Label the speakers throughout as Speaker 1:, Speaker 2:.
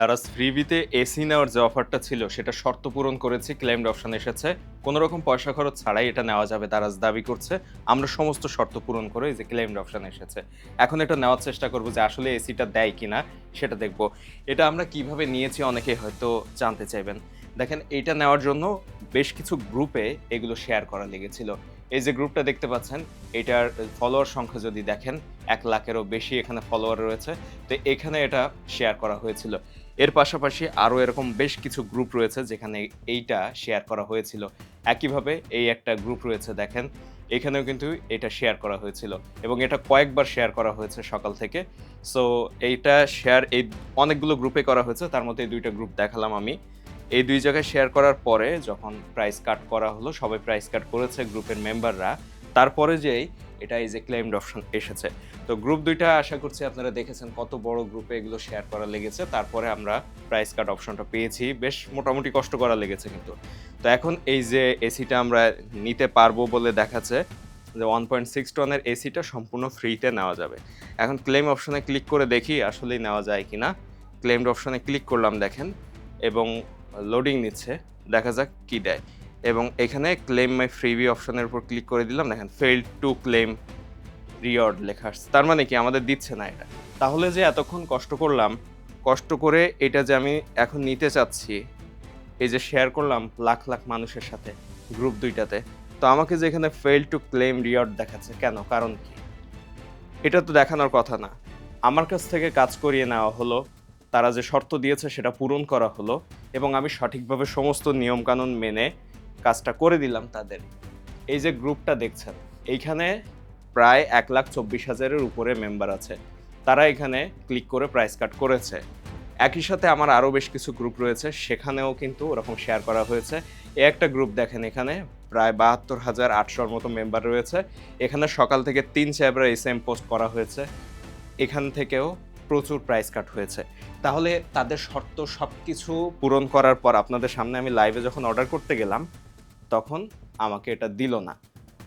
Speaker 1: Daraz ফ্রিবিতে AC নেওয়ার যে অফারটা ছিল সেটা শর্ত পূরণ করেছি, ক্লেমড অপশন এসেছে। কোনো রকম পয়সা খরচ ছাড়াই এটা নেওয়া যাবে দারাজ দাবি করছে। আমরা সমস্ত শর্ত পূরণ করে এই যে ক্লেমড অপশন এসেছে। এখন এটা নেওয়ার চেষ্টা করব যে আসলে এসিটা দেয় কিনা সেটা দেখব। এটা আমরা কিভাবে নিয়েছি অনেকেই হয়তো জানতে চাইবেন। দেখেন এইটা নেওয়ার জন্য বেশ কিছু গ্রুপে এগুলো শেয়ার করা লেগেছিল। এই যে গ্রুপটা দেখতে পাচ্ছেন এটার ফলোয়ার সংখ্যা যদি দেখেন ১ লাখেরও বেশি এখানে ফলোয়ার রয়েছে। তো এখানে এটা শেয়ার করা হয়েছিল। এর পাশাপাশি আরও এরকম বেশ কিছু গ্রুপ রয়েছে যেখানে এইটা শেয়ার করা হয়েছিল। একইভাবে এই একটা গ্রুপ রয়েছে দেখেন, এখানেও কিন্তু এটা শেয়ার করা হয়েছিল এবং এটা কয়েকবার শেয়ার করা হয়েছে সকাল থেকে। সো এইটা শেয়ার এই অনেকগুলো গ্রুপে করা হয়েছে, তার মধ্যে এই ২ টা গ্রুপ দেখালাম আমি। এই ২ জায়গায় শেয়ার করার পরে যখন প্রাইস কাট করা হলো, সবাই প্রাইস কাট করেছে গ্রুপের মেম্বাররা। তারপরে যেই এটা এই যে ক্লেইমড অপশন এসেছে। তো গ্রুপ ২ টা আশা করছি আপনারা দেখেছেন কত বড় গ্রুপে এগুলো শেয়ার করা লেগেছে। তারপরে আমরা প্রাইস কাট অপশনটা পেয়েছি। বেশ মোটামুটি কষ্ট করা লেগেছে কিন্তু। তো এখন এই যে এসিটা আমরা নিতে পারবো বলে দেখাচ্ছে যে 1.6 টনের এসিটা সম্পূর্ণ ফ্রিতে নেওয়া যাবে। এখন ক্লেম অপশনে ক্লিক করে দেখি আসলেই নেওয়া যায় কিনা। ক্লেমড অপশনে ক্লিক করলাম দেখেন এবং লোডিং নিচ্ছে। দেখা যাক কি দেয়। এবং এখানে ক্লেম মাই ফ্রিবি অপশনের উপর ক্লিক করে দিলাম। দেখেন ফেইল্ড টু ক্লেম রিওয়ার্ড লেখা আসছে। তার মানে কি আমাদের দিচ্ছে না এটা। তাহলে যে এতক্ষণ কষ্ট করলাম, কষ্ট করে এটা যে আমি এখন নিতে চাচ্ছি, এই যে শেয়ার করলাম লাখ, লাখ মানুষের সাথে গ্রুপ ২ টাতে। তো আমাকে যে এখানে ফেইল্ড টু ক্লেম রিওয়ার্ড দেখাচ্ছে কেন? কারণ কি? এটা তো দেখানোর কথা না। আমার কাছ থেকে কাজ করিয়ে নেওয়া হলো, তারা যে শর্ত দিয়েছে সেটা পূরণ করা হলো এবং আমি সঠিকভাবে সমস্ত নিয়মকানুন মেনে কাজটা করে দিলাম তাদের। এই যে গ্রুপটা দেখছেন, এইখানে প্রায় ১,২৪,০০০-এর উপরে মেম্বার আছে। তারা এখানে ক্লিক করে প্রাইস কাট করেছে। একই সাথে আমার আরও বেশ কিছু গ্রুপ রয়েছে, সেখানেও কিন্তু ওরকম শেয়ার করা হয়েছে। একটা গ্রুপ দেখেন এখানে প্রায় ৭২,৮০০-র মতো মেম্বার রয়েছে। এখানে সকাল থেকে ৩-৪ বার এসএম পোস্ট করা হয়েছে। এখান থেকেও প্রচুর প্রাইস কাট হয়েছে। তাহলে তাদের শর্ত সবকিছু পূরণ করার পর আপনাদের সামনে আমি লাইভে যখন অর্ডার করতে গেলাম, তখন আমাকে এটা দিল না।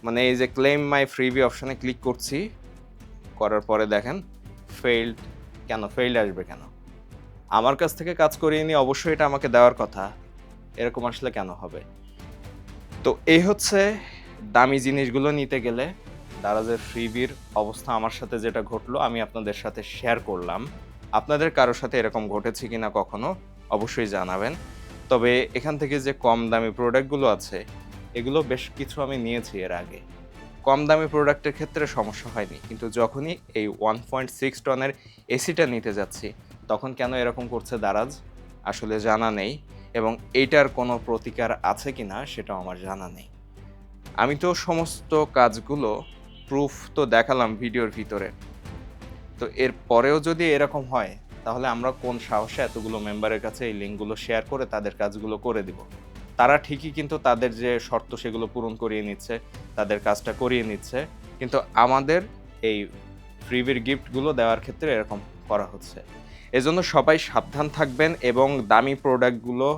Speaker 1: মানে এই যে ক্লেম মাই ফ্রিবি অপশনে ক্লিক করছি, করার পরে দেখেন ফেইল্ড। কেন ফেইল্ড আসবে কেন? আমার কাছ থেকে কাজ করিয়ে নিয়ে অবশ্যই এটা আমাকে দেওয়ার কথা। এরকম আসলে কেন হবে? তো এই হচ্ছে দামি জিনিসগুলো নিতে গেলে দারাজের ফ্রিবির অবস্থা আমার সাথে যেটা ঘটলো আমি আপনাদের সাথে শেয়ার করলাম। আপনাদের কারো সাথে এরকম ঘটেছে কিনা কখনো অবশ্যই জানাবেন। তবে এখান থেকে যে কম দামি প্রোডাক্টগুলো আছে এগুলো বেশ কিছু আমি নিয়েছি এর আগে। কম দামি প্রোডাক্টের ক্ষেত্রে সমস্যা হয়নি। কিন্তু যখনই এই 1.6 টনের এসিটা নিতে যাচ্ছি তখন কেন এরকম করছে দারাজ আসলে জানা নেই এবং এইটার কোনো প্রতিকার আছে কিনা সেটাও আমার জানা নেই। আমি তো সমস্ত কাজগুলো প্রুফ তো দেখালাম ভিডিওর ভিতরে। তো এর পরেও যদি এরকম হয় তাহলে আমরা কোন সাহসে এতগুলো মেম্বারের কাছে এই লিঙ্কগুলো শেয়ার করে তাদের কাজগুলো করে দিব? তারা ঠিকই কিন্তু তাদের যে শর্ত সেগুলো পূরণ করিয়ে নিচ্ছে, তাদের কাজটা করিয়ে নিচ্ছে। কিন্তু আমাদের এই ফ্রিবির গিফটগুলো দেওয়ার ক্ষেত্রে এরকম করা হচ্ছে। এজন্য সবাই সাবধান থাকবেন এবং দামি প্রোডাক্টগুলো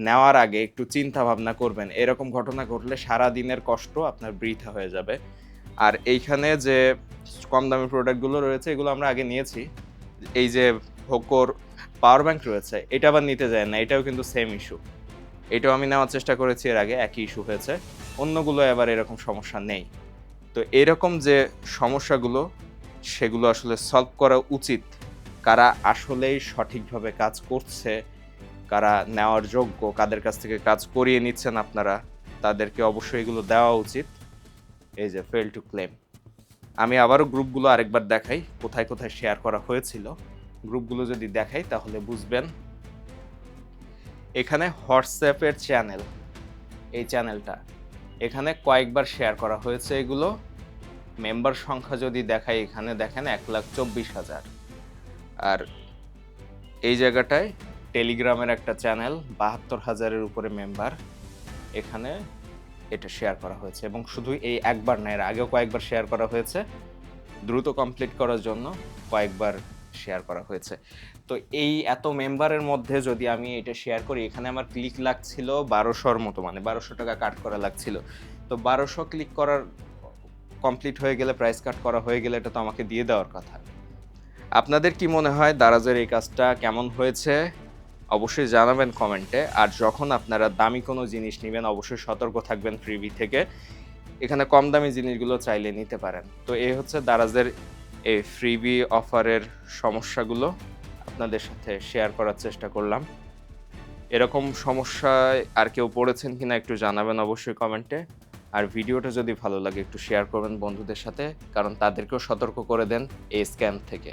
Speaker 1: নেওয়ার আগে একটু চিন্তা ভাবনা করবেন। এরকম ঘটনা ঘটলে সারাদিনের কষ্ট আপনার বৃথা হয়ে যাবে। আর এইখানে যে কম দামি প্রোডাক্টগুলো রয়েছে এগুলো আমরা আগে নিয়েছি। এই যে হোকোর পাওয়ার ব্যাংক রয়েছে, এটা আবার নিতে যায় না। এটাও কিন্তু সেম ইস্যু। এটাও আমি নেওয়ার চেষ্টা করেছি এর আগে, একই ইস্যু হয়েছে। অন্যগুলো আবার এরকম সমস্যা নেই। তো এরকম যে সমস্যাগুলো সেগুলো আসলে সলভ করা উচিত। কারা আসলেই সঠিকভাবে কাজ করছে, কারা নেওয়ার যোগ্য, কাদের কাছ থেকে কাজ করিয়ে নিচ্ছেন আপনারা, তাদেরকে অবশ্যই এগুলো দেওয়া উচিত। এই যে ফেল টু ক্লেম। আমি আবারও গ্রুপগুলো আরেকবার দেখাই, কোথায়, কোথায় শেয়ার করা হয়েছিল। গ্রুপগুলো যদি দেখাই তাহলে বুঝবেন। এখানে হোয়াটসঅ্যাপের চ্যানেল, এই চ্যানেলটা। এখানে কয়েকবার শেয়ার করা হয়েছে এগুলো। মেম্বার সংখ্যা যদি দেখাই এখানে দেখেন ১,২৪,০০০। আর এই জায়গাটায় টেলিগ্রামের একটা চ্যানেল ৭২,০০০-এর উপরে মেম্বার। এখানে এটা শেয়ার করা হয়েছে এবং শুধু এই একবার না, এর আগেও কয়েকবার শেয়ার করা হয়েছে। দ্রুত কমপ্লিট করার জন্য কয়েকবার শেয়ার করা হয়েছে। তো এই এত মেম্বারের মধ্যে যদি আমি এটা শেয়ার করি, এখানে আমার ক্লিক লাগছিল ১২০০-র মতো, মানে ৳১২০০ কাট করা লাগছিল। তো ১২০০ ক্লিক করার কমপ্লিট হয়ে গেলে, প্রাইস কাট করা হয়ে গেলে এটা তো আমাকে দিয়ে দেওয়ার কথা। আপনাদের কি মনে হয় দারাজের এই কাজটা কেমন হয়েছে? অবশ্যই জানাবেন কমেন্টে। আর যখন আপনারা দামি কোনো জিনিস নিবেন অবশ্যই সতর্ক থাকবেন ফ্রিবি থেকে। এখানে কম দামি জিনিসগুলো চাইলে নিতে পারেন। তো এই হচ্ছে দারাজের এই ফ্রিবি অফারের সমস্যাগুলো আপনাদের সাথে শেয়ার করার চেষ্টা করলাম। এরকম সমস্যায় আর কেউ পড়েছেন কিনা একটু জানাবেন অবশ্যই কমেন্টে। আর ভিডিওটা যদি ভালো লাগে একটু শেয়ার করবেন বন্ধুদের সাথে, কারণ তাদেরকেও সতর্ক করে দেন এই স্ক্যাম থেকে।